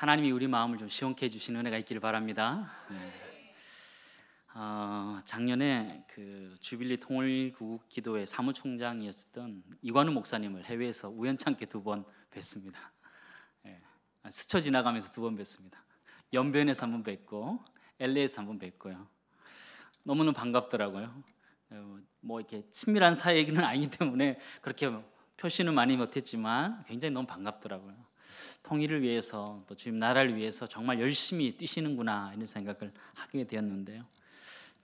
하나님이 우리 마음을 좀 시원케 해주시는 은혜가 있기를 바랍니다. 작년에 그 주빌리 통일구국기도회 사무총장이었던 이관우 목사님을 해외에서 우연찮게 2번 뵀습니다. 스쳐 지나가면서 2번 뵀습니다. 연변에서 1번 뵀고 LA에서 1번 뵀고요. 너무너무 반갑더라고요. 뭐 이렇게 친밀한 사이는 아니기 때문에 그렇게 표시는 많이 못했지만 굉장히 너무 반갑더라고요. 통일을 위해서 또 주님 나라를 위해서 정말 열심히 뛰시는구나 이런 생각을 하게 되었는데요.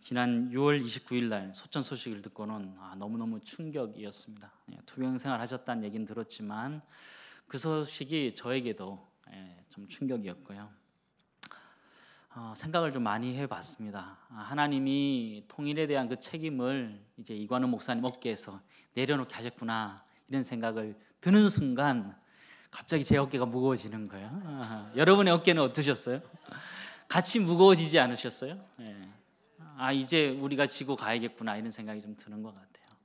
지난 6월 29일 날 소천 소식을 듣고는 너무너무 충격이었습니다. 투병 생활 하셨다는 얘기는 들었지만 그 소식이 저에게도 좀 충격이었고요. 생각을 좀 많이 해봤습니다. 하나님이 통일에 대한 그 책임을 이제 이관우 목사님 어깨에서 내려놓게 하셨구나 이런 생각을 드는 순간 갑자기 제 어깨가 무거워지는 거예요. 여러분의 어깨는 어떠셨어요? 같이 무거워지지 않으셨어요? 이제 우리가 지고 가야겠구나 이런 생각이 좀 드는 것 같아요.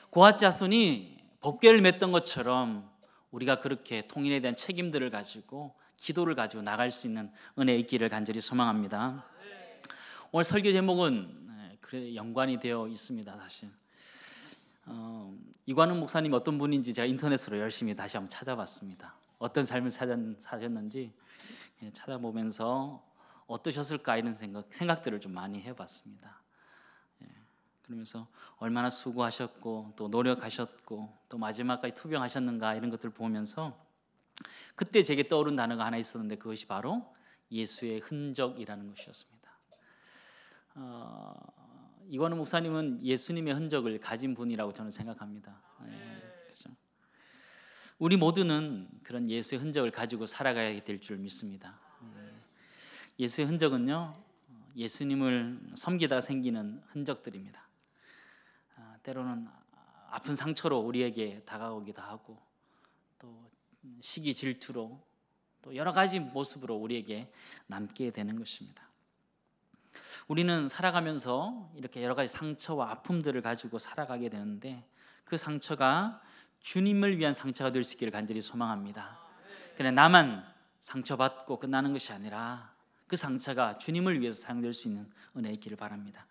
고핫 자손이 법궤를 맺던 것처럼 우리가 그렇게 통일에 대한 책임들을 가지고 기도를 가지고 나갈 수 있는 은혜 있기를 간절히 소망합니다. 오늘 설교 제목은 그래 연관이 되어 있습니다. 사실 이관우 목사님 어떤 분인지 제가 인터넷으로 열심히 다시 한번 찾아봤습니다. 어떤 삶을 사셨는지 찾아보면서 어떠셨을까 이런 생각들을 좀 많이 해봤습니다. 그러면서 얼마나 수고하셨고 또 노력하셨고 또 마지막까지 투병하셨는가 이런 것들을 보면서 그때 제게 떠오른 단어가 하나 있었는데 그것이 바로 예수의 흔적이라는 것이었습니다. 이관우 목사님은 예수님의 흔적을 가진 분이라고 저는 생각합니다. 그렇죠? 우리 모두는 그런 예수의 흔적을 가지고 살아가야 될 줄 믿습니다. 예수의 흔적은요, 예수님을 섬기다 생기는 흔적들입니다. 때로는 아픈 상처로 우리에게 다가오기도 하고 또 시기 질투로 또 여러 가지 모습으로 우리에게 남게 되는 것입니다. 우리는 살아가면서 이렇게 여러 가지 상처와 아픔들을 가지고 살아가게 되는데 그 상처가 주님을 위한 상처가 될 수 있기를 간절히 소망합니다. 그래 나만 상처받고 끝나는 것이 아니라 그 상처가 주님을 위해서 사용될 수 있는 은혜 있기를 바랍니다.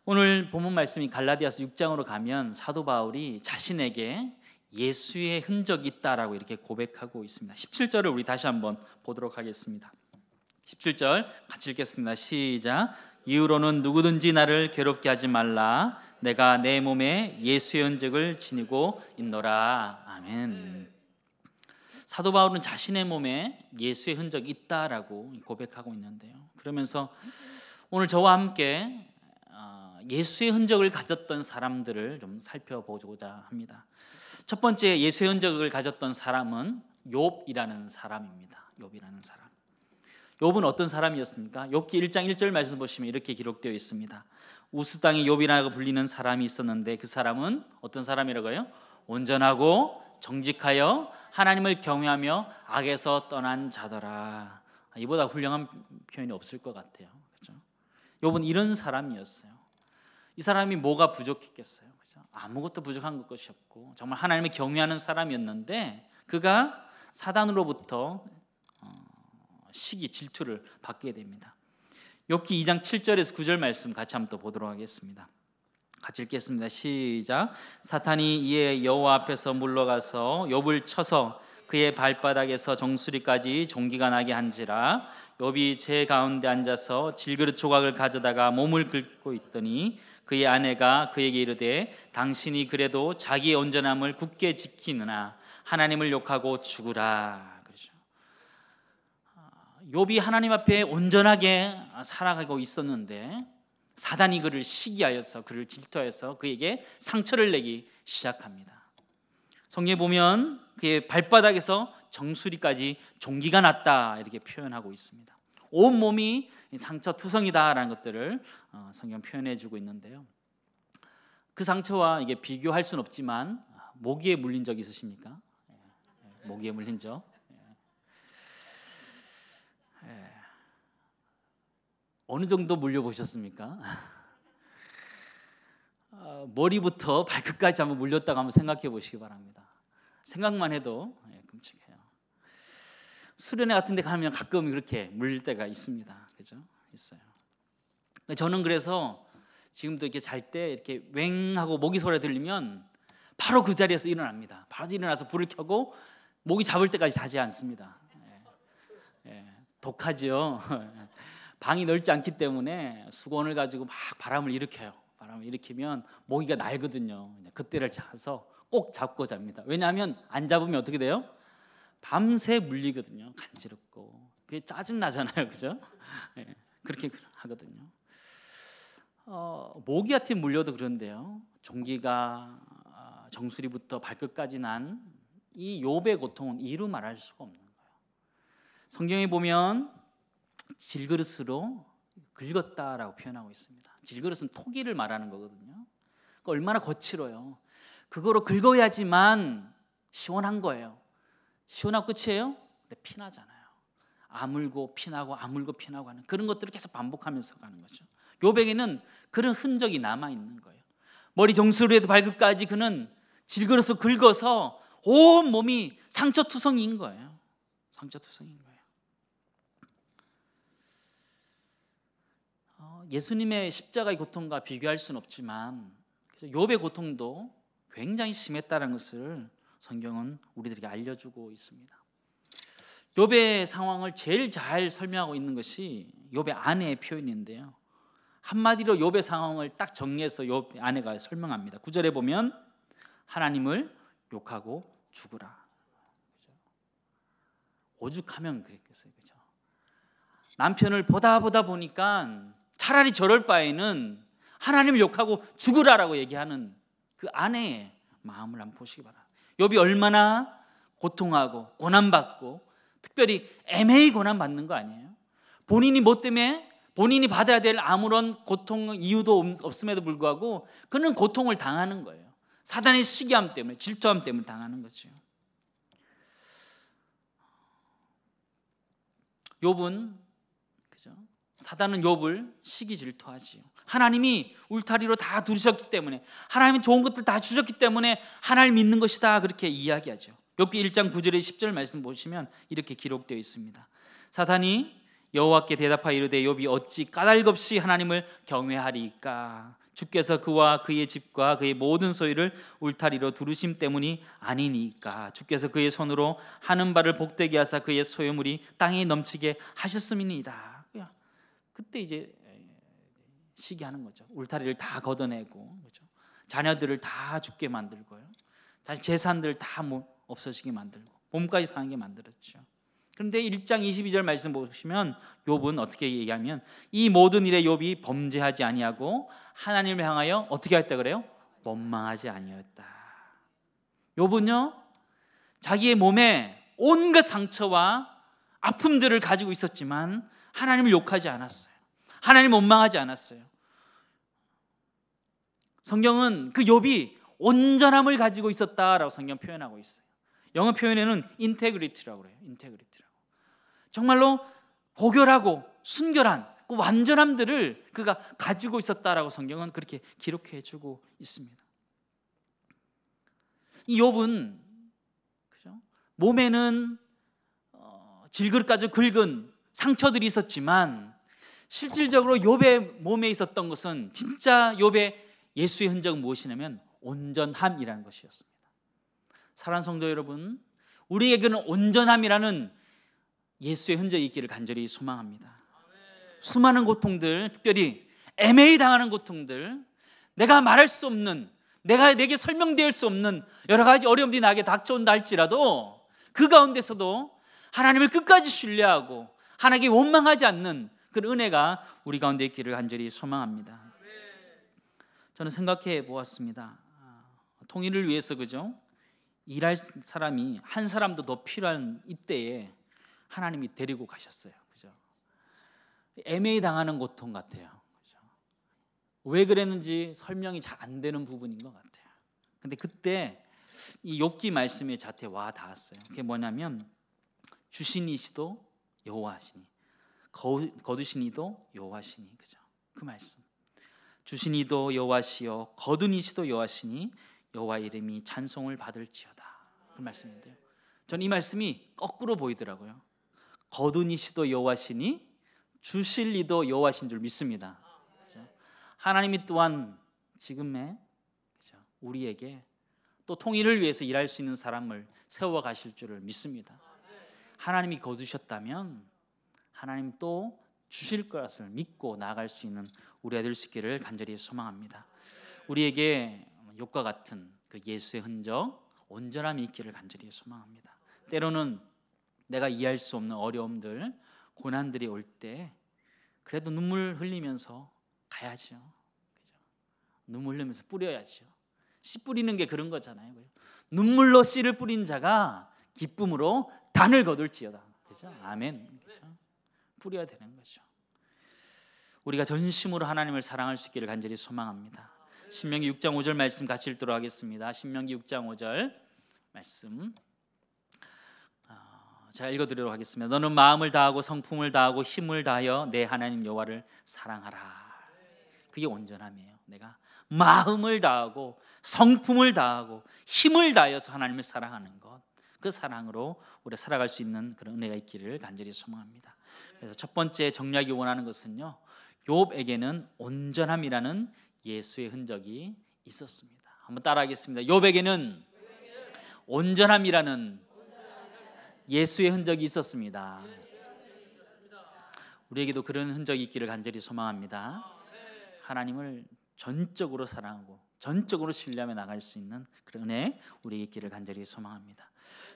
오늘 본문 말씀이 갈라디아서 6장으로 가면 사도 바울이 자신에게 예수의 흔적이 있다라고 이렇게 고백하고 있습니다. 17절을 우리 다시 한번 보도록 하겠습니다. 17절 같이 읽겠습니다. 시작. 이후로는 누구든지 나를 괴롭게 하지 말라. 내가 내 몸에 예수의 흔적을 지니고 있노라. 아멘. 사도 바울은 자신의 몸에 예수의 흔적이 있다라고 고백하고 있는데요. 그러면서 오늘 저와 함께 예수의 흔적을 가졌던 사람들을 좀 살펴보고자 합니다. 첫 번째 예수의 흔적을 가졌던 사람은 욥이라는 사람입니다. 욥이라는 사람. 욥은 어떤 사람이었습니까? 욥기 1장 1절 말씀 보시면 이렇게 기록되어 있습니다. 우스 땅에 욥이라고 불리는 사람이 있었는데 그 사람은 어떤 사람이라고요? 온전하고 정직하여 하나님을 경외하며 악에서 떠난 자더라. 이보다 훌륭한 표현이 없을 것 같아요. 그렇죠? 욥은 이런 사람이었어요. 이 사람이 뭐가 부족했겠어요? 그렇죠? 아무것도 부족한 것이 없고 정말 하나님을 경외하는 사람이었는데 그가 사단으로부터 시기 질투를 받게 됩니다. 욥기 2장 7절에서 9절 말씀 같이 한번 또 보도록 하겠습니다. 같이 읽겠습니다. 시작. 사탄이 이에 여호와 앞에서 물러가서 욥을 쳐서 그의 발바닥에서 정수리까지 종기가 나게 한지라. 욥이 제 가운데 앉아서 질그릇 조각을 가져다가 몸을 긁고 있더니 그의 아내가 그에게 이르되 당신이 그래도 자기의 온전함을 굳게 지키느나 하나님을 욕하고 죽으라. 그렇죠. 욥이 하나님 앞에 온전하게 살아가고 있었는데 사단이 그를 시기하여서 그를 질투하여서 그에게 상처를 내기 시작합니다. 성경에 보면 그의 발바닥에서 정수리까지 종기가 났다 이렇게 표현하고 있습니다. 온 몸이 상처 투성이다라는 것들을 성경 표현해 주고 있는데요. 그 상처와 이게 비교할 수는 없지만 모기에 물린 적 있으십니까? 모기에 물린 적. 어느 정도 물려보셨습니까? 머리부터 발끝까지 한번 물렸다고 한번 생각해 보시기 바랍니다. 생각만 해도 끔찍해요. 수련회 같은 데 가면 가끔 그렇게 물릴 때가 있습니다. 그죠? 있어요. 저는 그래서 지금도 이렇게 잘 때 이렇게 웽 하고 모기 소리 들리면 바로 그 자리에서 일어납니다. 바로 일어나서 불을 켜고 모기 잡을 때까지 자지 않습니다. 독하죠. 방이 넓지 않기 때문에 수건을 가지고 막 바람을 일으켜요. 바람을 일으키면 모기가 날거든요. 그때를 찾아서 꼭 잡고 잡니다. 왜냐하면 안 잡으면 어떻게 돼요? 밤새 물리거든요. 간지럽고 그게 짜증 나잖아요, 그죠? 그렇게 하거든요. 모기 같은 물려도 그런데요. 종기가 정수리부터 발끝까지 난 이 욥의 고통은 이루 말할 수가 없는 거예요. 성경에 보면 질그릇으로 긁었다라고 표현하고 있습니다. 질그릇은 토기를 말하는 거거든요. 얼마나 거칠어요. 그거로 긁어야지만 시원한 거예요. 시원하고 끝이에요? 근데 피나잖아요. 아물고 피나고 아물고 피나고 하는 그런 것들을 계속 반복하면서 가는 거죠. 욥에게는 그런 흔적이 남아있는 거예요. 머리 정수리에도 발끝까지 그는 질그릇을 긁어서 온 몸이 상처투성이인 거예요. 상처투성이인 거예요. 예수님의 십자가의 고통과 비교할 수는 없지만 욥의 고통도 굉장히 심했다는 것을 성경은 우리들에게 알려주고 있습니다. 욥의 상황을 제일 잘 설명하고 있는 것이 욥의 아내의 표현인데요. 한마디로 욥의 상황을 딱 정리해서 욥의 아내가 설명합니다. 9절에 보면 하나님을 욕하고 죽으라. 그죠? 오죽하면 그랬겠어요. 그죠? 남편을 보다 보니까 차라리 저럴 바에는 하나님을 욕하고 죽으라라고 얘기하는 그 아내의 마음을 한번 보시기 바랍니다. 욥이 얼마나 고통하고 고난받고 특별히 애매히 고난받는 거 아니에요? 본인이 뭐 때문에 본인이 받아야 될 아무런 고통 이유도 없음에도 불구하고 그는 고통을 당하는 거예요. 사단의 시기함 때문에, 질투함 때문에 당하는 거죠. 욥은 그죠? 사단은 욥을 시기 질투하지요. 하나님이 울타리로 다 두르셨기 때문에, 하나님이 좋은 것들 다 주셨기 때문에 하나님을 믿는 것이다, 그렇게 이야기하죠. 욥기 1장 9절에 10절 말씀 보시면 이렇게 기록되어 있습니다. 사탄이 여호와께 대답하여 이르되 욥이 어찌 까닭없이 하나님을 경외하리까? 주께서 그와 그의 집과 그의 모든 소유를 울타리로 두르심 때문이 아니니까. 주께서 그의 손으로 하는 바를 복되게 하사 그의 소유물이 땅에 넘치게 하셨음이니이다. 그때 이제 시기하는 거죠. 울타리를 다 걷어내고, 그렇죠? 자녀들을 다 죽게 만들고요. 자기 재산들 다 없어지게 만들고 몸까지 상하게 만들었죠. 그런데 1장 22절 말씀 보시면 욥은 어떻게 얘기하면 이 모든 일에 욥이 범죄하지 아니하고 하나님을 향하여 어떻게 했다 그래요? 원망하지 아니하였다. 욥은요, 자기의 몸에 온갖 상처와 아픔들을 가지고 있었지만 하나님을 욕하지 않았어요. 하나님을 원망하지 않았어요. 성경은 그 욥이 온전함을 가지고 있었다라고 성경 표현하고 있어요. 영어 표현에는 인테그리티라고 그래요. 인테그리티라고. 정말로 고결하고 순결한 그 완전함들을 그가 가지고 있었다라고 성경은 그렇게 기록해 주고 있습니다. 이 욥은 그죠? 몸에는 질그릇까지 긁은 상처들이 있었지만 실질적으로 욥의 몸에 있었던 것은 진짜 욥의 예수의 흔적은 무엇이냐면 온전함이라는 것이었습니다. 사랑하는 성도 여러분, 우리에게는 온전함이라는 예수의 흔적이 있기를 간절히 소망합니다. 수많은 고통들, 특별히 애매히 당하는 고통들, 내가 말할 수 없는, 내게 설명될 수 없는 여러 가지 어려움들이 나에게 닥쳐온다 할지라도 그 가운데서도 하나님을 끝까지 신뢰하고 하나님께 원망하지 않는 그런 은혜가 우리 가운데 있기를 간절히 소망합니다. 저는 생각해 보았습니다. 통일을 위해서, 그죠? 일할 사람이 한 사람도 더 필요한 이때에 하나님이 데리고 가셨어요. 그죠? 애매히 당하는 고통 같아요. 그죠? 왜 그랬는지 설명이 잘 안 되는 부분인 것 같아요. 근데 그때 이 욥기 말씀의 자태 와 닿았어요. 그게 뭐냐면 주시니시도 여호와시니 거두시니도 여호와시니. 그죠? 그 말씀. 주시니도 여호와시요 거두니시도 여호와시니 여호와 이름이 찬송을 받을지어다. 그 말씀인데요. 저는 이 말씀이 거꾸로 보이더라고요. 거둔 이시도 여호와시니 주실 이도 여호와신 줄 믿습니다. 그렇죠? 하나님이 또한 지금의 그렇죠? 우리에게 또 통일을 위해서 일할 수 있는 사람을 세워 가실 줄을 믿습니다. 하나님이 거두셨다면 하나님 또 주실 것을 믿고 나아갈 수 있는 우리가 될 수 있기를 간절히 소망합니다. 우리에게 욕과 같은 그 예수의 흔적, 온전함이 있기를 간절히 소망합니다. 때로는 내가 이해할 수 없는 어려움들, 고난들이 올 때 그래도 눈물 흘리면서 가야죠. 그죠? 눈물 흘리면서 뿌려야죠. 씨 뿌리는 게 그런 거잖아요. 그죠? 눈물로 씨를 뿌린 자가 기쁨으로 단을 거둘지어다. 그죠? 아멘. 그죠? 뿌려야 되는 거죠. 우리가 전심으로 하나님을 사랑할 수 있기를 간절히 소망합니다. 신명기 6장 5절 말씀 같이 읽도록 하겠습니다. 신명기 6장 5절 말씀 제가 읽어드리도록 하겠습니다. 너는 마음을 다하고 성품을 다하고 힘을 다하여 내 하나님 여호와를 사랑하라. 그게 온전함이에요. 내가 마음을 다하고 성품을 다하고 힘을 다하여서 하나님을 사랑하는 것, 그 사랑으로 우리가 살아갈 수 있는 그런 은혜가 있기를 간절히 소망합니다. 그래서 첫 번째 정리하기 원하는 것은요, 욥에게는 온전함이라는 예수의 흔적이 있었습니다. 한번 따라하겠습니다. 욥에게는 온전함이라는 예수의 흔적이 있었습니다. 우리에게도 그런 흔적이 있기를 간절히 소망합니다. 하나님을 전적으로 사랑하고 전적으로 신뢰하며 나갈 수 있는 그런 은혜 우리에게 있기를 간절히 소망합니다.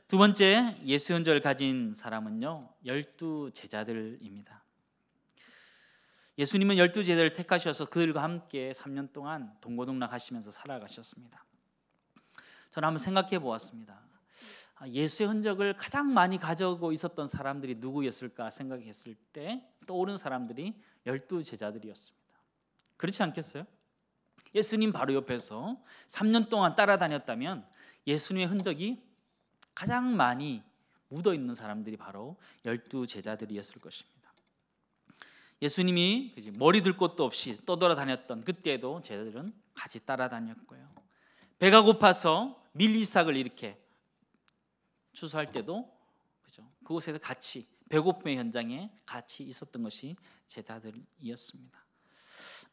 두 번째 예수의 흔적을 가진 사람은요, 12 제자들입니다. 예수님은 12 제자를 택하셔서 그들과 함께 3년 동안 동고동락 하시면서 살아가셨습니다. 저는 한번 생각해 보았습니다. 예수의 흔적을 가장 많이 가지고 있었던 사람들이 누구였을까 생각했을 때 떠오른 사람들이 12 제자들이었습니다. 그렇지 않겠어요? 예수님 바로 옆에서 3년 동안 따라다녔다면 예수님의 흔적이 가장 많이 묻어있는 사람들이 바로 12 제자들이었을 것입니다. 예수님이 머리 들 곳도 없이 떠돌아다녔던 그때에도 제자들은 같이 따라다녔고요. 배가 고파서 밀리삭을 이렇게 추수할 때도 그죠? 그곳에서 같이 배고픔의 현장에 같이 있었던 것이 제자들이었습니다.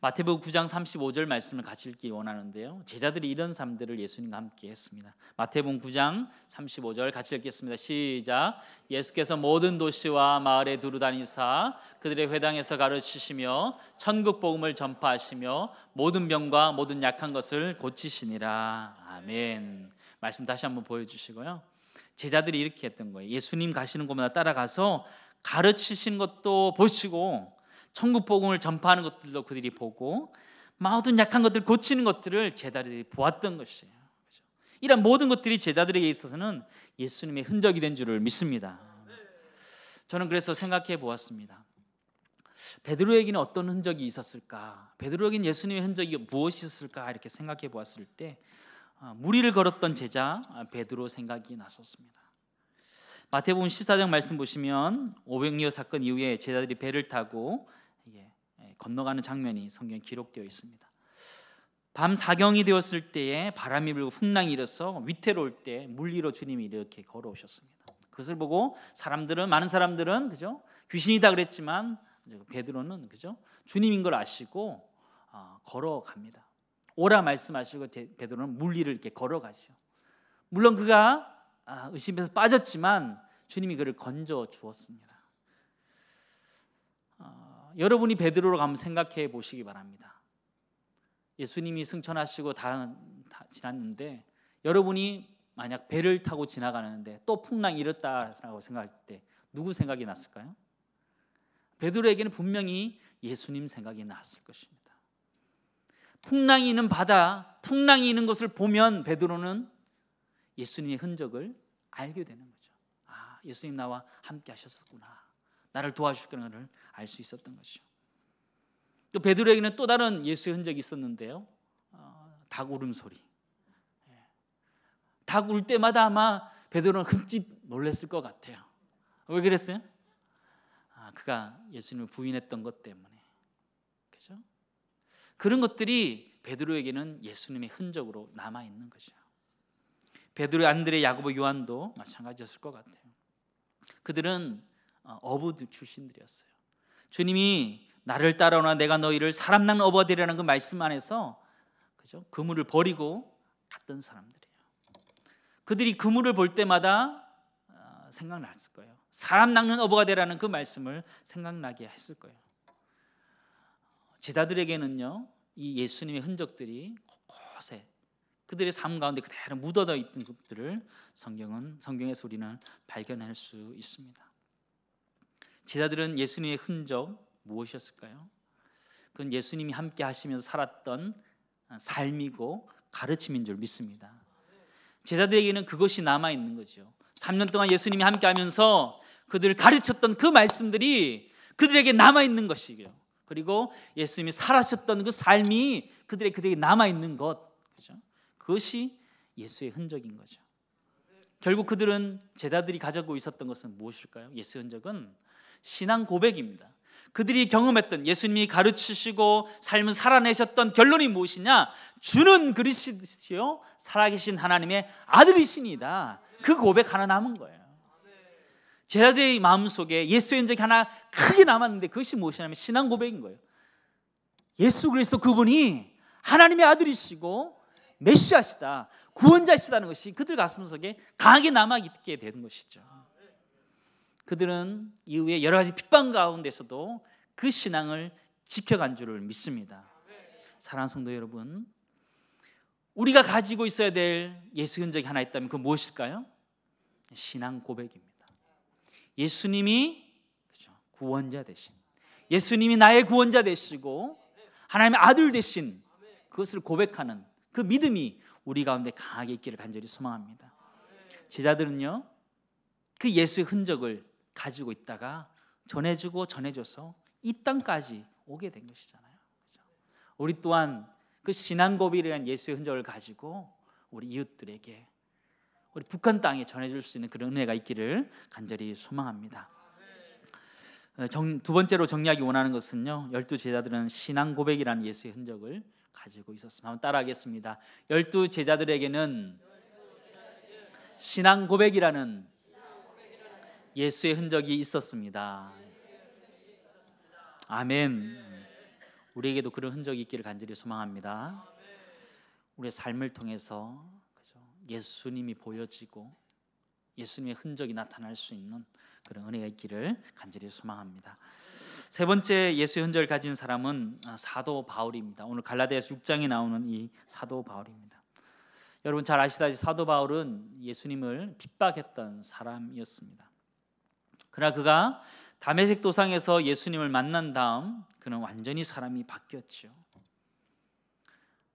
마태복음 9장 35절 말씀을 같이 읽기 원하는데요, 제자들이 이런 삶들을 예수님과 함께 했습니다. 마태복음 9장 35절 같이 읽겠습니다. 시작. 예수께서 모든 도시와 마을에 두루다니사 그들의 회당에서 가르치시며 천국 복음을 전파하시며 모든 병과 모든 약한 것을 고치시니라. 아멘. 말씀 다시 한번 보여주시고요, 제자들이 이렇게 했던 거예요. 예수님 가시는 곳마다 따라가서 가르치시는 것도 보시고 천국 복음을 전파하는 것들도 그들이 보고 모든 약한 것들 고치는 것들을 제자들이 보았던 것이에요. 그렇죠? 이런 모든 것들이 제자들에게 있어서는 예수님의 흔적이 된 줄을 믿습니다. 저는 그래서 생각해 보았습니다. 베드로에게는 어떤 흔적이 있었을까? 베드로에게는 예수님의 흔적이 무엇이 있었을까? 이렇게 생각해 보았을 때 무리를 걸었던 제자 베드로 생각이 났었습니다. 마태복음 14장 말씀 보시면 오병이어 사건 이후에 제자들이 배를 타고 건너가는 장면이 성경에 기록되어 있습니다. 밤 사경이 되었을 때에 바람이 불고 풍랑이 일어서 위태로울 때 물 위로 주님이 이렇게 걸어오셨습니다. 그것을 보고 많은 사람들은 그죠? 귀신이다 그랬지만 베드로는 그죠? 주님인 걸 아시고 걸어갑니다. 오라 말씀하시고 베드로는 물 위를 이렇게 걸어가죠. 물론 그가 의심에서 빠졌지만 주님이 그를 건져 주었습니다. 여러분이 베드로로 한번 생각해 보시기 바랍니다. 예수님이 승천하시고 다 지났는데 여러분이 만약 배를 타고 지나가는데 또 풍랑이 일었다라고 생각할 때 누구 생각이 났을까요? 베드로에게는 분명히 예수님 생각이 났을 것입니다. 풍랑이 있는 바다, 풍랑이 있는 것을 보면 베드로는 예수님의 흔적을 알게 되는 거죠. 예수님 나와 함께 하셨었구나, 나를 도와주실 거를 알 수 있었던 것이죠. 또 베드로에게는 또 다른 예수의 흔적이 있었는데요, 닭 울음소리. 닭 울 때마다 아마 베드로는 흠칫 놀랐을 것 같아요. 왜 그랬어요? 그가 예수님을 부인했던 것 때문에. 그죠? 그런 것들이 베드로에게는 예수님의 흔적으로 남아 있는 것이죠. 베드로, 안드레, 야고보, 요한도 마찬가지였을 것 같아요. 그들은 어부 출신들이었어요. 주님이 나를 따라오나 내가 너희를 사람 낚는 어부가 되리라는 그 말씀 안에서, 그죠? 그물을 버리고 갔던 사람들이에요. 그들이 그물을 볼 때마다 생각났을 거예요. 사람 낚는 어부가 되라는 그 말씀을 생각나게 했을 거예요. 제자들에게는요, 이 예수님의 흔적들이 곳곳에 그들의 삶 가운데 그대로 묻어져 있던 것들을 성경에서 우리는 발견할 수 있습니다. 제자들은 예수님의 흔적 무엇이었을까요? 그건 예수님이 함께 하시면서 살았던 삶이고 가르침인 줄 믿습니다. 제자들에게는 그것이 남아있는 거죠. 3년 동안 예수님이 함께 하면서 그들을 가르쳤던 그 말씀들이 그들에게 남아있는 것이고요. 그리고 예수님이 살아셨던 그 삶이 그들에게 남아있는 것, 그죠? 그것이 예수의 흔적인 거죠. 결국 그들은, 제자들이 가지고 있었던 것은 무엇일까요? 예수의 흔적은 신앙 고백입니다. 그들이 경험했던, 예수님이 가르치시고 삶을 살아내셨던 결론이 무엇이냐? 주는 그리스도시요 살아계신 하나님의 아들이시니다. 그 고백 하나 남은 거예요. 제자들의 마음속에 예수의 흔적이 하나 크게 남았는데, 그것이 무엇이냐면 신앙 고백인 거예요. 예수 그리스도 그분이 하나님의 아들이시고 메시아시다, 구원자시다는 것이 그들 가슴 속에 강하게 남아있게 되는 것이죠. 그들은 이후에 여러 가지 핍박 가운데서도 그 신앙을 지켜간 줄을 믿습니다. 사랑하는 성도 여러분, 우리가 가지고 있어야 될 예수 흔적이 하나 있다면 그건 무엇일까요? 신앙 고백입니다. 예수님이, 그렇죠, 구원자 되신, 예수님이 나의 구원자 되시고 하나님의 아들 되신 그것을 고백하는 그 믿음이 우리 가운데 강하게 있기를 간절히 소망합니다. 제자들은요, 그 예수의 흔적을 가지고 있다가 전해주고 전해줘서 이 땅까지 오게 된 것이잖아요. 그렇죠? 우리 또한 그 신앙 고백이라는 예수의 흔적을 가지고 우리 이웃들에게, 우리 북한 땅에 전해줄 수 있는 그런 은혜가 있기를 간절히 소망합니다. 두 번째로 정리하기 원하는 것은요, 12 제자들은 신앙 고백이라는 예수의 흔적을 가지고 있었습니다. 한번 따라하겠습니다. 12 제자들에게는 신앙 고백이라는 예수의 흔적이 있었습니다. 아멘. 우리에게도 그런 흔적이 있기를 간절히 소망합니다. 우리의 삶을 통해서, 그죠, 예수님이 보여지고 예수님의 흔적이 나타날 수 있는 그런 은혜가 있기를 간절히 소망합니다. 세 번째 예수의 흔적을 가진 사람은 사도 바울입니다. 오늘 갈라디아서 6장에 나오는 이 사도 바울입니다. 여러분 잘 아시다시피 사도 바울은 예수님을 핍박했던 사람이었습니다. 그러나 그가 다메섹 도상에서 예수님을 만난 다음 그는 완전히 사람이 바뀌었죠.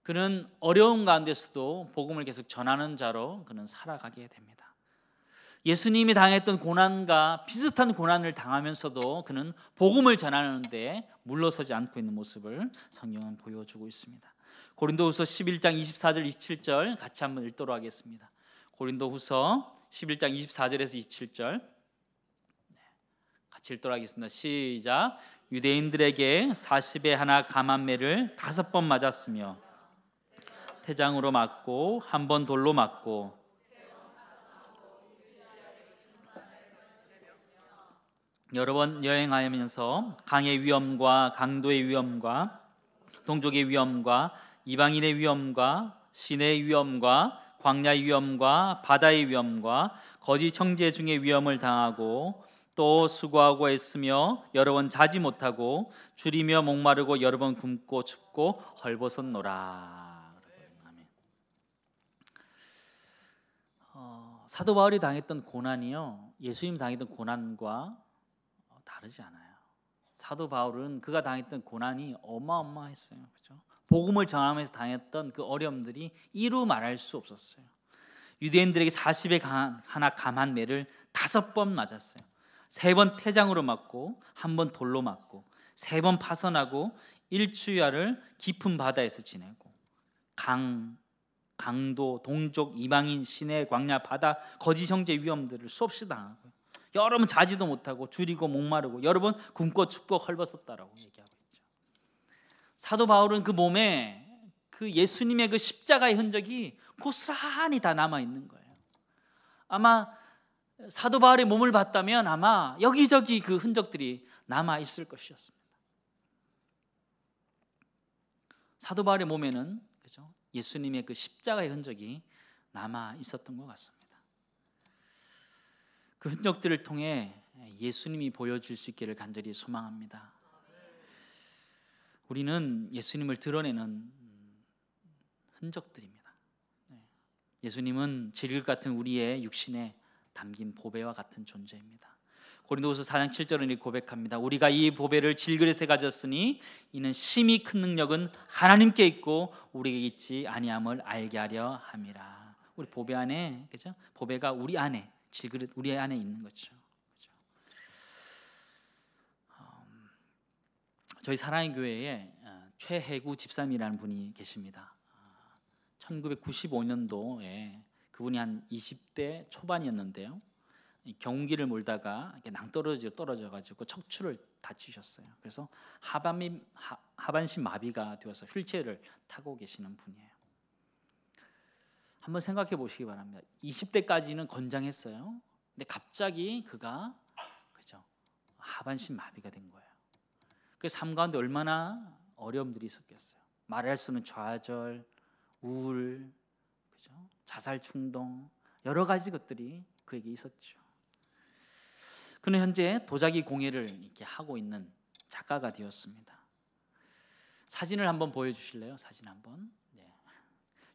그는 어려운 가운데서도 복음을 계속 전하는 자로 그는 살아가게 됩니다. 예수님이 당했던 고난과 비슷한 고난을 당하면서도 그는 복음을 전하는데 물러서지 않고 있는 모습을 성경은 보여주고 있습니다. 고린도후서 11장 24절 27절 같이 한번 읽도록 하겠습니다. 고린도후서 11장 24절에서 27절 같이 읽도록 하겠습니다. 시작. 유대인들에게 40에 하나 감한 매를 5번 맞았으며 태장으로 맞고 한 번 돌로 맞고 여러 번 여행하면서 강의 위험과 강도의 위험과 동족의 위험과 이방인의 위험과 시내의 위험과 광야의 위험과 바다의 위험과 거짓 형제 중의 위험을 당하고 또 수고하고 애쓰며 여러 번 자지 못하고 줄이며 목마르고 여러 번 굶고 춥고 헐벗었노라. 사도 바울이 당했던 고난이요, 예수님 당했던 고난과 다르지 않아요. 사도 바울은 그가 당했던 고난이 어마어마했어요. 그렇죠? 복음을 전하면서 당했던 그 어려움들이 이루 말할 수 없었어요. 유대인들에게 40에 하나 감한 매를 5번 맞았어요. 3번 태장으로 맞고 1번 돌로 맞고 3번 파선하고 일주야를 깊은 바다에서 지내고 강도, 동족, 이방인, 시내, 광야, 바다, 거짓 형제 위험들을 수없이 당하고 여러 번 자지도 못하고 줄이고 목마르고 여러 번 굶고 춥고 헐벗었다라고 얘기하고 있죠. 사도 바울은 그 몸에 그 예수님의 그 십자가의 흔적이 고스란히 다 남아 있는 거예요. 아마 사도 바울의 몸을 봤다면 아마 여기저기 그 흔적들이 남아 있을 것이었습니다. 사도 바울의 몸에는 그죠? 예수님의 그 십자가의 흔적이 남아 있었던 것 같습니다. 그 흔적들을 통해 예수님이 보여줄 수 있기를 간절히 소망합니다. 우리는 예수님을 드러내는 흔적들입니다. 예수님은 질길 같은 우리의 육신에 담긴 보배와 같은 존재입니다. 고린도후서 4장 7절은 이렇게 고백합니다. 우리가 이 보배를 질그릇에 가졌으니 이는 심히 큰 능력은 하나님께 있고 우리에게 있지 아니함을 알게 하려 함이라. 우리 보배 안에, 그죠? 보배가 우리 안에, 질그릇 우리 안에 있는 거죠. 그죠? 저희 사랑의 교회에 최혜구 집사님이라는 분이 계십니다. 1995년도에 그분이 한 20대 초반이었는데요. 경운기를 몰다가 이렇게 낭떠러지로 떨어져가지고 척추를 다치셨어요. 그래서 하반신 마비가 되어서 휠체어를 타고 계시는 분이에요. 한번 생각해 보시기 바랍니다. 20대까지는 건장했어요. 근데 갑자기 그가 그죠? 하반신 마비가 된 거예요. 그 삶 가운데 얼마나 어려움들이 있었겠어요. 말할 수 없는 좌절, 우울, 그죠? 자살 충동, 여러 가지 것들이 그에게 있었죠. 그는 현재 도자기 공예를 이렇게 하고 있는 작가가 되었습니다. 사진을 한번 보여주실래요? 사진 한번. 네.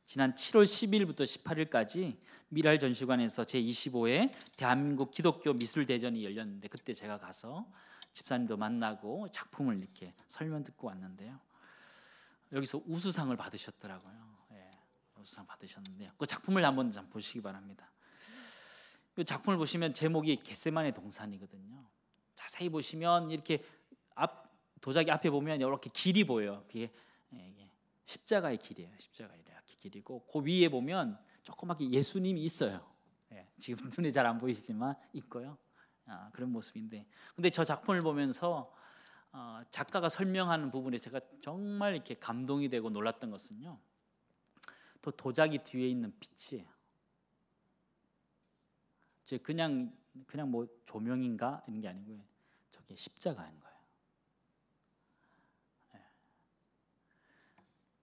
지난 7월 10일부터 18일까지 미랄 전시관에서 제25회 대한민국 기독교 미술 대전이 열렸는데 그때 제가 가서 집사님도 만나고 작품을 이렇게 설명 듣고 왔는데요. 여기서 우수상을 받으셨더라고요. 네, 우수상 받으셨는데요. 그 작품을 한번 좀 보시기 바랍니다. 이 작품을 보시면 제목이 겟세마네 동산이거든요. 자세히 보시면 이렇게 도자기 앞에 보면 이렇게 길이 보여요. 그게 십자가의 길이에요. 십자가의 이렇게 길이고 그 위에 보면 조그맣게 예수님이 있어요. 지금 눈에 잘 안 보이시지만 있고요. 그런 모습인데, 근데 저 작품을 보면서 작가가 설명하는 부분에 제가 정말 이렇게 감동이 되고 놀랐던 것은요. 또 도자기 뒤에 있는 빛이에요. 그냥 뭐 조명인가 이런 게 아니고요. 저게 십자가인 거예요.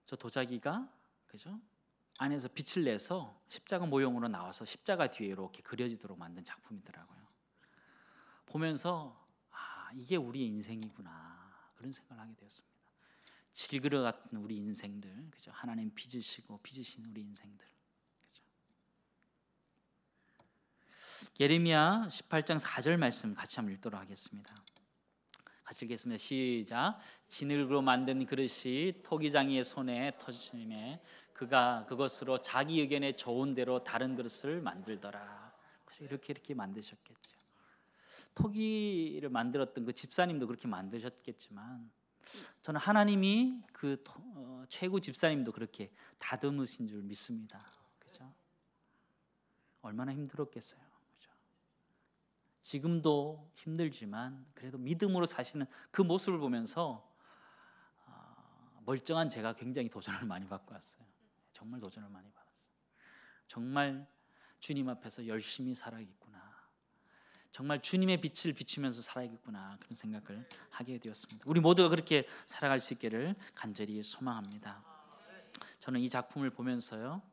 저 도자기가 그죠? 안에서 빛을 내서 십자가 모형으로 나와서 십자가 뒤에 이렇게 그려지도록 만든 작품이더라고요. 보면서 이게 우리의 인생이구나 그런 생각을 하게 되었습니다. 질그릇 같은 우리 인생들, 그죠? 하나님 빚으시고 빚으신 우리 인생들. 예레미야 18장 4절 말씀 같이 한번 읽도록 하겠습니다. 같이 읽겠습니다. 시작. 진흙으로 만든 그릇이 토기장이의 손에 터짐에 그가 그것으로 자기 의견에 좋은 대로 다른 그릇을 만들더라. 이렇게 만드셨겠죠. 토기를 만들었던 그 집사님도 그렇게 만드셨겠지만 저는 하나님이 그 최고 집사님도 그렇게 다듬으신 줄 믿습니다. 그죠? 얼마나 힘들었겠어요. 지금도 힘들지만 그래도 믿음으로 사시는 그 모습을 보면서 멀쩡한 제가 굉장히 도전을 많이 받고 왔어요. 정말 도전을 많이 받았어요. 정말 주님 앞에서 열심히 살아야겠구나. 정말 주님의 빛을 비추면서 살아야겠구나 그런 생각을 하게 되었습니다. 우리 모두가 그렇게 살아갈 수 있기를 간절히 소망합니다. 저는 이 작품을 보면서요,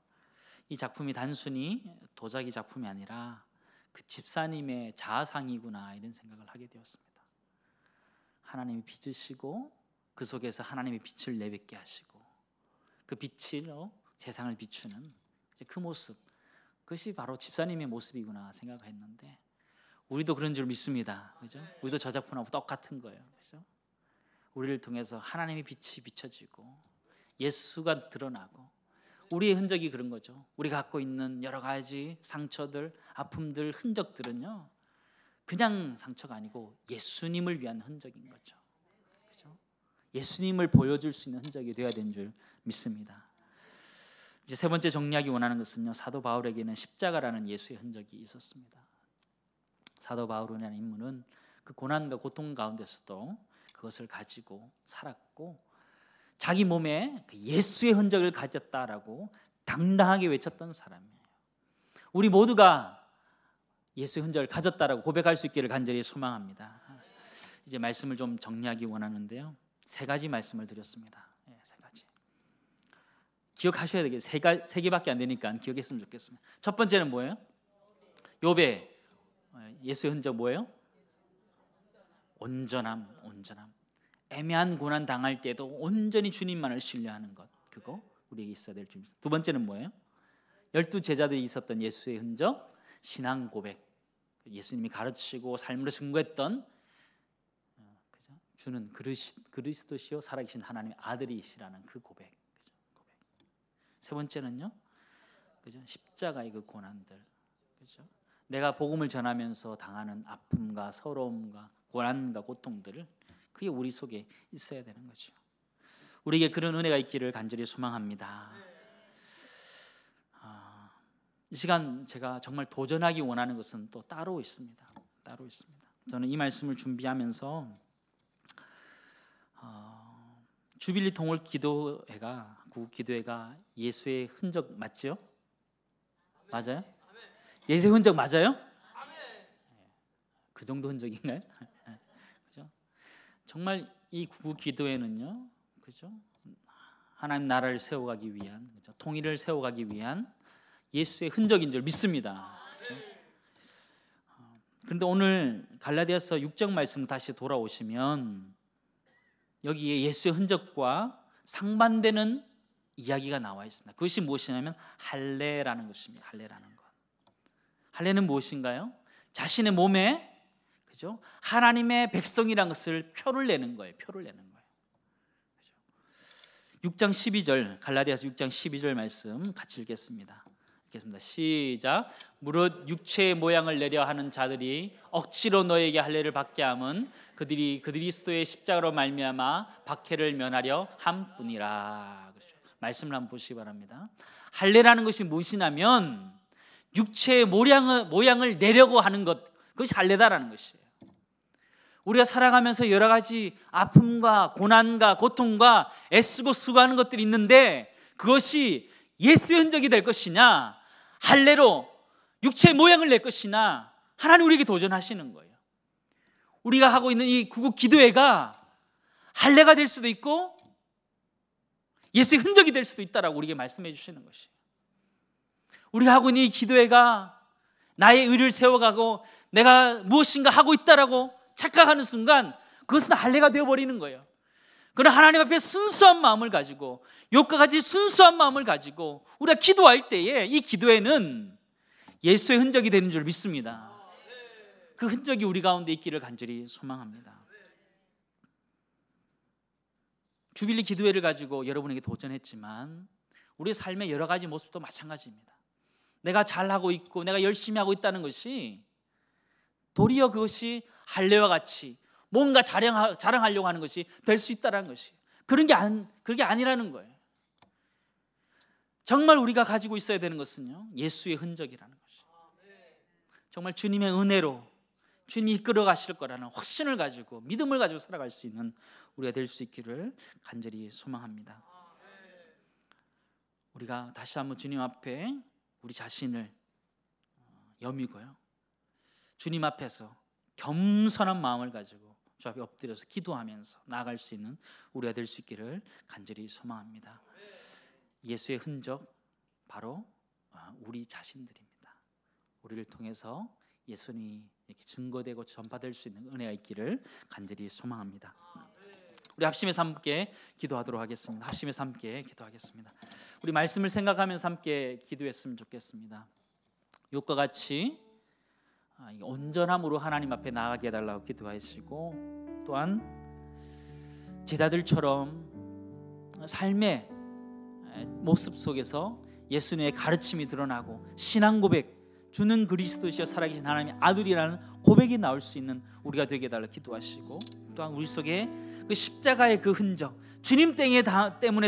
이 작품이 단순히 도자기 작품이 아니라 그 집사님의 자아상이구나 이런 생각을 하게 되었습니다. 하나님이 빚으시고 그 속에서 하나님의 빛을 내뱉게 하시고 그 빛으로 세상을 비추는 그 모습, 그것이 바로 집사님의 모습이구나 생각을 했는데 우리도 그런 줄 믿습니다. 그죠? 우리도 저 작품하고 똑같은 거예요. 그죠? 우리를 통해서 하나님의 빛이 비춰지고 예수가 드러나고 우리의 흔적이 그런 거죠. 우리가 갖고 있는 여러 가지 상처들, 아픔들, 흔적들은요 그냥 상처가 아니고 예수님을 위한 흔적인 거죠. 그죠? 예수님을 보여줄 수 있는 흔적이 되어야 되는 줄 믿습니다. 이제 세 번째 정리하기 원하는 것은요, 사도 바울에게는 십자가라는 예수의 흔적이 있었습니다. 사도 바울이라는 인물은 그 고난과 고통 가운데서도 그것을 가지고 살았고 자기 몸에 그 예수의 흔적을 가졌다라고 당당하게 외쳤던 사람이에요. 우리 모두가 예수의 흔적을 가졌다라고 고백할 수 있기를 간절히 소망합니다. 이제 말씀을 좀 정리하기 원하는데요. 3가지 말씀을 드렸습니다. 3가지. 기억하셔야 되겠어요. 3개밖에 안 되니까 기억했으면 좋겠습니다. 첫 번째는 뭐예요? 욥의 예수의 흔적 뭐예요? 온전함. 애매한 고난 당할 때도 온전히 주님만을 신뢰하는 것, 그거 우리에게 있어야 될 줄 믿습니다. 두 번째는 뭐예요? 12 제자들이 있었던 예수의 흔적, 신앙 고백. 예수님이 가르치고 삶으로 증거했던 주는 그리스도시요 살아계신 하나님의 아들이시라는 그 고백. 세 번째는요, 십자가의 그 고난들. 내가 복음을 전하면서 당하는 아픔과 서러움과 고난과 고통들을, 그게 우리 속에 있어야 되는 거죠. 우리에게 그런 은혜가 있기를 간절히 소망합니다. 이 시간 제가 정말 도전하기 원하는 것은 또 따로 있습니다. 저는 이 말씀을 준비하면서 주빌리 통일 기도회가, 구국 기도회가 예수의 흔적 맞죠? 맞아요? 예수의 흔적 맞아요? 그 정도 흔적인가요? 그죠? 정말 이 구국 기도회는요, 그죠? 하나님 나라를 세워가기 위한, 그죠? 통일을 세워가기 위한 예수의 흔적인 줄 믿습니다. 그죠? 그런데 오늘 갈라디아서 6장 말씀 다시 돌아오시면 여기에 예수의 흔적과 상반되는 이야기가 나와 있습니다. 그것이 무엇이냐면 할례라는 것입니다. 할례는 무엇인가요? 자신의 몸에, 그죠? 하나님의 백성이라는 것을 표를 내는 거예요. 6장 12절, 갈라디아서 6장 12절 말씀 같이 읽겠습니다. 시작. 무릇 육체의 모양을 내려 하는 자들이 억지로 너에게 할례를 받게 함은 그들이 그리스도의 십자가로 말미암아 박해를 면하려 함뿐이라. 그렇죠. 말씀을 한번 보시기 바랍니다. 할례라는 것이 무엇이냐면 육체의 모양을 내려고 하는 것, 그것이 할례다라는 것이에요. 우리가 살아가면서 여러 가지 아픔과 고난과 고통과 애쓰고 수고하는 것들이 있는데 그것이 예수의 흔적이 될 것이냐, 할례로 육체의 모양을 낼 것이냐, 하나님 우리에게 도전하시는 거예요. 우리가 하고 있는 이 구국 기도회가 할례가 될 수도 있고 예수의 흔적이 될 수도 있다라고 우리에게 말씀해 주시는 것이에요. 우리가 하고 있는 이 기도회가 나의 의를 세워가고 내가 무엇인가 하고 있다라고 착각하는 순간 그것은 할례가 되어버리는 거예요. 그러나 하나님 앞에 순수한 마음을 가지고, 욥과 같이 순수한 마음을 가지고 우리가 기도할 때에 이 기도에는 예수의 흔적이 되는 줄 믿습니다. 그 흔적이 우리 가운데 있기를 간절히 소망합니다. 주빌리 기도회를 가지고 여러분에게 도전했지만 우리 삶의 여러 가지 모습도 마찬가지입니다. 내가 잘하고 있고 내가 열심히 하고 있다는 것이 도리어 그것이 할례와 같이 뭔가 자랑하려고 하는 것이 될 수 있다는 것이, 그게 아니라는 거예요. 정말 우리가 가지고 있어야 되는 것은요, 예수의 흔적이라는 것이에요. 정말 주님의 은혜로 주님이 이끌어 가실 거라는 확신을 가지고, 믿음을 가지고 살아갈 수 있는 우리가 될 수 있기를 간절히 소망합니다. 우리가 다시 한번 주님 앞에 우리 자신을 여미고요, 주님 앞에서 겸손한 마음을 가지고 주 앞에 엎드려서 기도하면서 나아갈 수 있는 우리가 될 수 있기를 간절히 소망합니다. 예수의 흔적, 바로 우리 자신들입니다. 우리를 통해서 예수님이 이렇게 증거되고 전파될 수 있는 은혜가 있기를 간절히 소망합니다. 우리 합심해서 함께 기도하도록 하겠습니다. 합심해서 함께 기도하겠습니다. 우리 말씀을 생각하면서 함께 기도했으면 좋겠습니다. 욥과 같이 온전함으로 하나님 앞에 나아가게 해달라고 기도하시고, 또한 제자들처럼 삶의 모습 속에서 예수님의 가르침이 드러나고 신앙 고백, 주는 그리스도시여 살아계신 하나님의 아들이라는 고백이 나올 수 있는 우리가 되게 해달라고 기도하시고, 또한 우리 속에 그 십자가의 그 흔적, 주님 때문에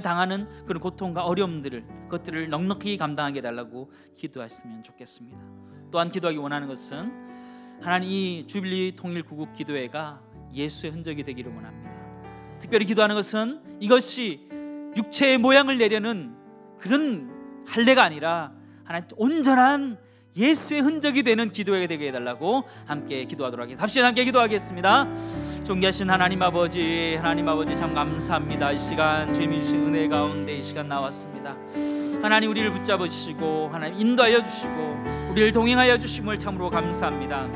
당하는 그런 고통과 어려움들을, 그것들을 넉넉히 감당하게 해달라고 기도했으면 좋겠습니다. 또한 기도하기 원하는 것은 하나님 이 주빌리 통일 구국 기도회가 예수의 흔적이 되기를 원합니다. 특별히 기도하는 것은 이것이 육체의 모양을 내려는 그런 할례가 아니라 하나님 온전한 예수의 흔적이 되는 기도가 되게 해달라고 함께 기도하도록 하겠습니다. 합시다. 함께 기도하겠습니다. 존귀하신 하나님 아버지, 하나님 아버지 참 감사합니다. 이 시간 주님이 주신 은혜 가운데 이 시간 나왔습니다. 하나님 우리를 붙잡으시고 하나님 인도하여 주시고 우리를 동행하여 주심을 참으로 감사합니다.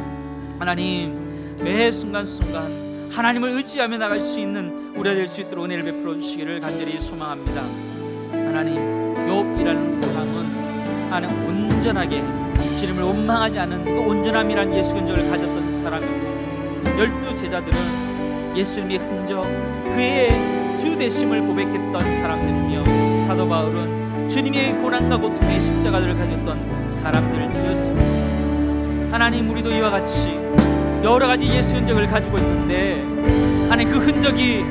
하나님 매 순간순간 하나님을 의지하며 나갈 수 있는 우리가 될 수 있도록 은혜를 베풀어 주시기를 간절히 소망합니다. 하나님 욥이라는 사람은 하나님 온전하게 주님을 원망하지 않은 그 온전함이란 예수 흔적을 가졌던 사람이고 12 제자들은 예수님의 흔적 그의 주 되심을 고백했던 사람들이며 사도 바울은 주님의 고난과 고통의 십자가들을 가졌던 사람들이었습니다. 하나님 우리도 이와 같이 여러 가지 예수 흔적을 가지고 있는데 하나님 그 흔적이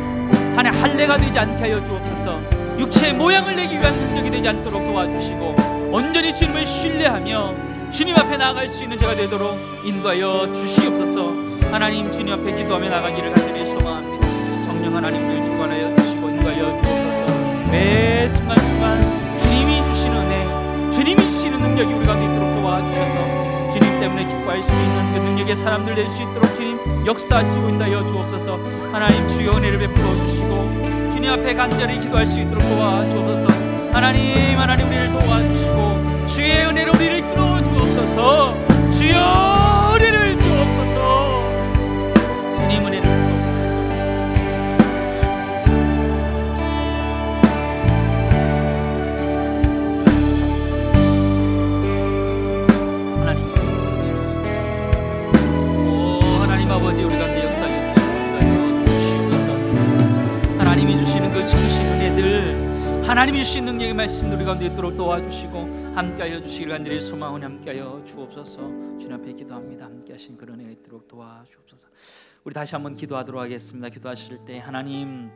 하나님 할례가 되지 않게 하여 주옵소서. 육체의 모양을 내기 위한 흔적이 되지 않도록 도와주시고 온전히 주님을 신뢰하며 주님 앞에 나아갈 수 있는 제가 되도록 인도하여 주시옵소서. 하나님 주님 앞에 기도하며 나가기를 간절히 소망합니다. 성령 하나님 우리를 주관하여 주시고 인도하여 주옵소서. 매 순간순간 주님이 주시는 은혜, 주님이 주시는 능력이 우리 가운데 있도록 도와주셔서 주님 때문에 기뻐할 수 있는 그 능력의 사람들 될 수 있도록 주님 역사하시고 인도하여 주옵소서. 하나님 주여 은혜를 베풀어 주시고 주님 앞에 간절히 기도할 수 있도록 도와주옵소서. 하나님 우리를 도와주시고 주의 은혜로 우리를 이끌어 주옵소서. 주여 은혜를 주옵소서. 주님 은혜를 하나님 아버지 우리 가운데 역사해 주시옵소서. 하나님이 주시는 그 신신 은혜들 하나님이 주신 능력의 말씀들 우리 가운데 있도록 도와주시고 함께하여 주시기를 간절히 소망하오니 함께하여 주옵소서. 주님 앞에 기도합니다. 함께하신 그런 은혜가 있도록 도와주옵소서. 우리 다시 한번 기도하도록 하겠습니다. 기도하실 때 하나님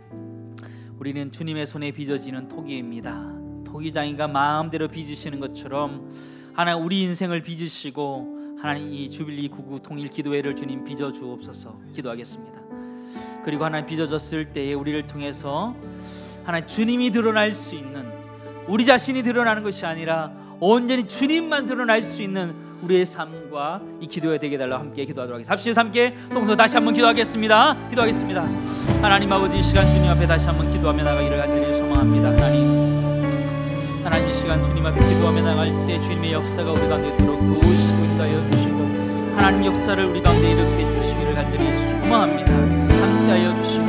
우리는 주님의 손에 빚어지는 토기입니다. 토기장이가 마음대로 빚으시는 것처럼 하나님 우리 인생을 빚으시고 하나님 이 주빌리 99 통일 기도회를 주님 빚어 주옵소서. 기도하겠습니다. 그리고 하나님 빚어졌을 때에 우리를 통해서 하나님 주님이 드러날 수 있는 우리 자신이 드러나는 것이 아니라 온전히 주님만 드러날 수 있는 우리의 삶과 이 기도가 되게 달라고 함께 기도하도록 하겠습니다. 합시다. 함께 동서 다시 한번 기도하겠습니다. 기도하겠습니다. 하나님 아버지 이 시간 주님 앞에 다시 한번 기도하며 나가기를 간절히 소망합니다. 하나님 이 시간 주님 앞에 기도하며 나갈 때 주님의 역사가 우리 가운데 있도록 도우시고 인도하여 주시고 하나님 역사를 우리 가운데 일으켜 주시기를 간절히 소망합니다. 함께하여 주시고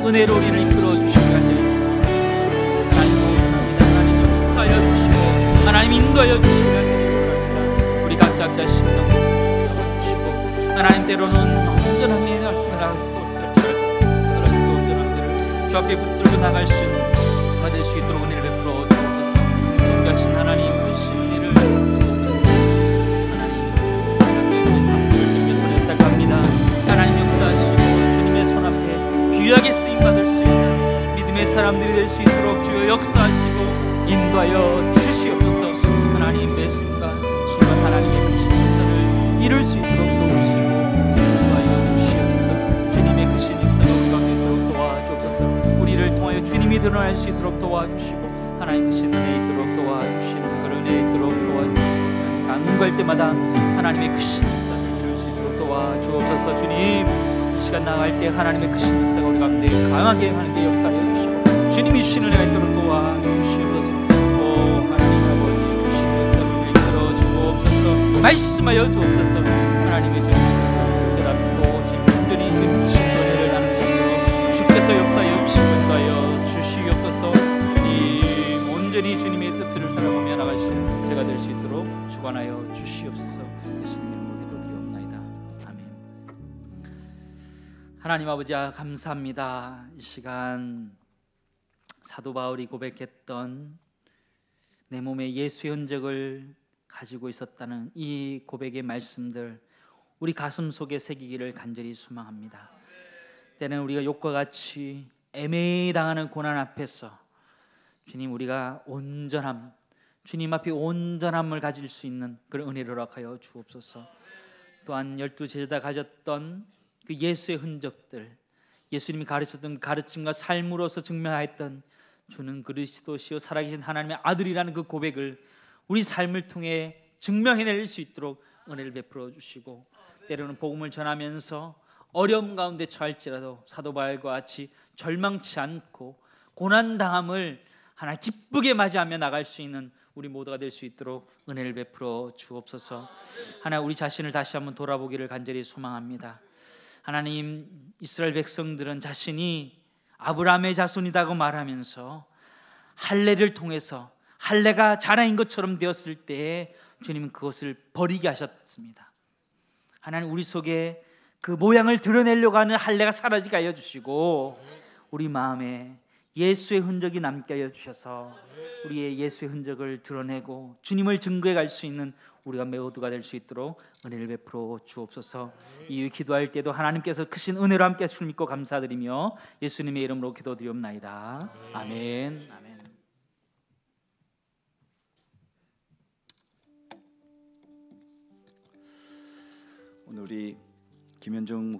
은혜로 우리를 이끌어 주시기를 간절히 하나님 인도하여 주시기를 바랍니다. 우리 각자 심령 주시고 하나님 때로는 온전함이 온전함들을 주 앞에 붙들고 나갈 수 있는 될 수 있도록 은혜를 베풀어 주옵소서. 존귀하신 하나님 주신 은혜를 주옵소서. 하나님 우리 삶을 주님의 손에 부탁합니다. 하나님 역사하시고 주님의 손 앞에 귀하게 쓰임 받을 수 있는 믿음의 사람들이 될 수 있도록 주여 역사하시고 인도하여 주시옵소서. 하나님 매 순간 하나님의 크신 역사를 이룰 수 있도록 도우시고 인도하여 주시옵소서. 주님의 크신 역사가 우리 가운데 있도록 도와주옵소서. 우리를 통하여 주님이 드러날 수 있도록 도와주시고 하나님 크신 은혜 있도록 도와주시는 그런 은혜 있도록 도와주시고 간구할 때마다 하나님의 크신 역사를 이룰 수 있도록 도와주옵소서. 주님 이 시간 나갈 때 하나님의 크신 역사가 우리 가운데 강하게 하는 데 역사해 주시고 주님이 주신 은혜가 있도록 도와주시옵소서. 말씀하여 주옵소서. 하나님의 대답도 온전히 주신 은혜를 나누시도록 주께서 역사하여 주시고 주시옵소서. 주님 온전히 주님의 뜻을 살아가며 나갈 수 있는 제가 될 수 있도록 주관하여 주시옵소서. 예수님의 이름으로 기도드리옵나이다. 아멘. 하나님 아버지 감사합니다. 이 시간 사도 바울이 고백했던 내 몸에 예수의 흔적을 가지고 있었다는 이 고백의 말씀들 우리 가슴 속에 새기기를 간절히 소망합니다. 때는 우리가 욕과 같이 애매히 당하는 고난 앞에서 주님 우리가 온전함 주님 앞에 온전함을 가질 수 있는 그런 은혜를 허락하여 주옵소서. 또한 12 제자가 가졌던 그 예수의 흔적들 예수님이 가르쳤던 가르침과 삶으로서 증명하였던 주는 그리스도시요 살아계신 하나님의 아들이라는 그 고백을 우리 삶을 통해 증명해낼 수 있도록 은혜를 베풀어 주시고, 때로는 복음을 전하면서 어려움 가운데 처할지라도 사도 바울과 같이 절망치 않고 고난당함을 하나 기쁘게 맞이하며 나갈 수 있는 우리 모두가 될 수 있도록 은혜를 베풀어 주옵소서. 하나 우리 자신을 다시 한번 돌아보기를 간절히 소망합니다. 하나님, 이스라엘 백성들은 자신이 아브라함의 자손이라고 말하면서 할례를 통해서 할례가 자랑인 것처럼 되었을 때 주님은 그것을 버리게 하셨습니다. 하나님, 우리 속에 그 모양을 드러내려고 하는 할례가 사라지게 하여 주시고 우리 마음에 예수의 흔적이 남게 하여 주셔서 우리의 예수의 흔적을 드러내고 주님을 증거해 갈 수 있는 우리가 모두가 될 수 있도록 은혜를 베풀어 주옵소서. 이 기도할 때도 하나님께서 크신 은혜로 함께 하심을 믿고 감사드리며 예수님의 이름으로 기도드리옵나이다. 아멘. 아멘. 오늘 우리 김현중